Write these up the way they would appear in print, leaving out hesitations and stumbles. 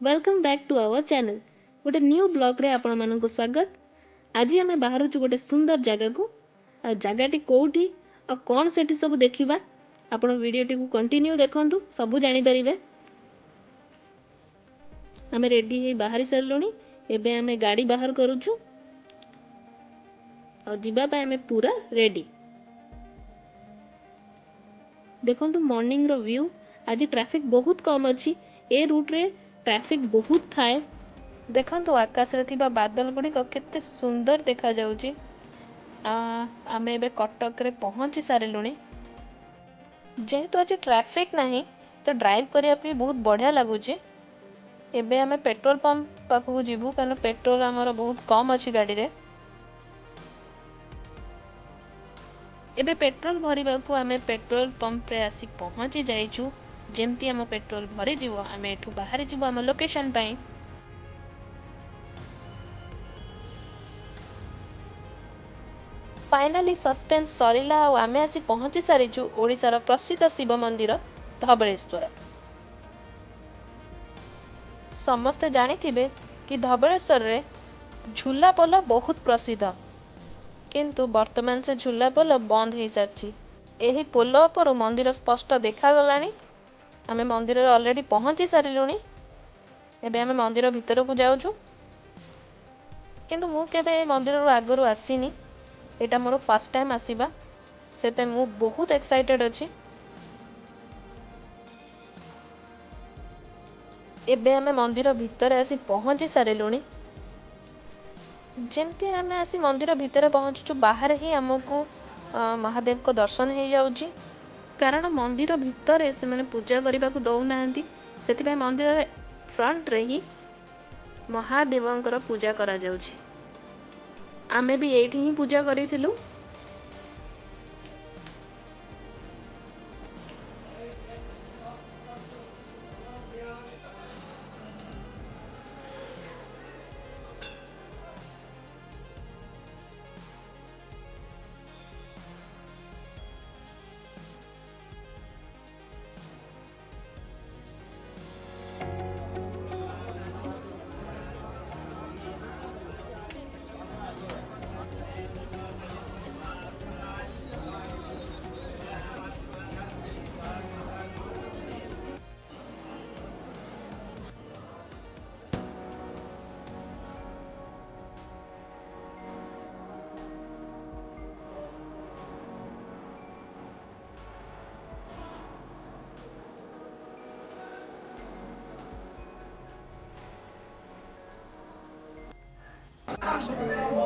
Welcome back to our channel. गोटे new blog रे आपण मानक स्वागत। आज आम बाहर गोटे सुंदर जगह को जगहटी कौटी और कौन से सब देखा आपण वीडियोटी को कंटिन्यू देखंतु सब जानि परिबे। आम रेडी हे बाहरी सारलुनी। एबे आम गाड़ी बाहर करूछु और जीवा पे आम पूरा रेडी। देखंतु मॉर्निंग रो व्यू। आज ट्रैफिक बहुत कम अच्छी ए रूट रे ट्रैफिक बहुत थाए। देखंतु आकाश रे थिबा बादल गुडी केते सुंदर देखा जाउची। आमे एबे कटक रे पहुंची सारिलुनी। जेहेतु आज ट्रैफिक नहीं तो ड्राइव करिया पे बहुत बढ़िया लगुची। एबे आमे पेट्रोल पंप पाखु जीवु कारण पेट्रोल हमर बहुत कम अच्छी गाड़ी रे। एबे पेट्रोल भरिबा को आमे पेट्रोल पंप रे आसी पहुंची जाइछु। जेमती आम पेट्रोल भरी जीवो आमे एठू बाहर जीवो आम लोकेशन पाई। फाइनाली सस्पेंस सरिला और आमे आसी पहुंची सारिछु ओडिसार प्रसिद्ध शिव मंदिर धबळेश्वर। समस्ते जानिथिबे कि धबळेश्वर रे झूला पोल बहुत प्रसिद्ध, किंतु वर्तमान से झूला पोल बंद हो सारी। एही पोल पर मंदिर स्पष्ट देखा गलानी। आमे मंदिर ऑलरेडी पहुंची सारिलुनी। एबे आमे मंदिर भितर को जाउछु, किंतु मु केबे मंदिर रो आगरु आसीनी। एटा मोर फर्स्ट टाइम आसीबा, सेते मु बहुत एक्साइटेड अछि। एबे आमे मंदिर भितर आसी पहुंची सारिलुनी। जेमती आमे आसी मंदिर भितर पहुंचुछु बाहर ही हमको महादेव को दर्शन हो जाउची। कारण मंदिर भितर से मैंने पूजा करने को दौ ना, से मंदिर फ्रंट रे ही महादेवंकर पूजा करा जाउची। आमे भी एठी ही पूजा करिथिलु।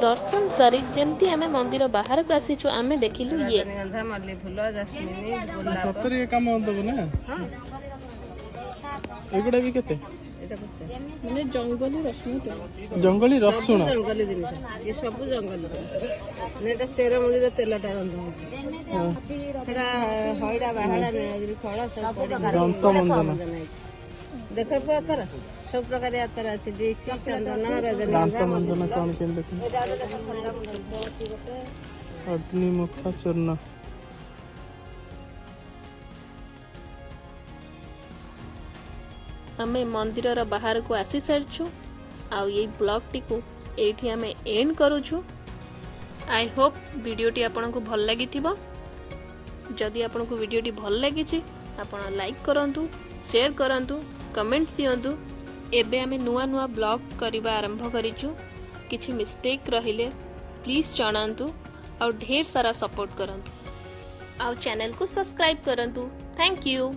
दर्शन सारी जेमती आमे मंदिर बाहर को आसीछु आमे देखिलु ये गंधा मल्ली फूल जस्मिनी गोलाप सत्तर ये काम दबो ना। एगुडा भी केते एटा पचा माने जंगली रसुन तो जंगली रसुण जंगली जिनिस ये सब जंगली नेटा चेरमुली रे तेलटा रंधा सेटा हयडा बाहाडा नेगिरी फळ सब दंत मंजन देखो पर सब प्रकार यात्रा अछि देखि चंदन दांत रजनीगंधा मंजन कौन केन देख अग्नि मुख चूर्ण। आमे मंदिर बाहर को आसी सारछु। आउ ये ब्लॉग टी को एठी आमे एंड करूछु। आई होप वीडियोटी आपन को भल लागि थिबो। जदि आपन को वीडियोटी भल लागि छि आपन लाइक करंतु, शेयर करंतु, कमेंट्स दियंतु। एबे आमे नुआ नुआ ब्लॉग करिबा आरंभ करिछु। किछि मिस्टेक रहिले प्लीज जणांतु और ढेर सारा सपोर्ट करंतु। आउ चैनल को सब्सक्राइब करंतु। Thank you.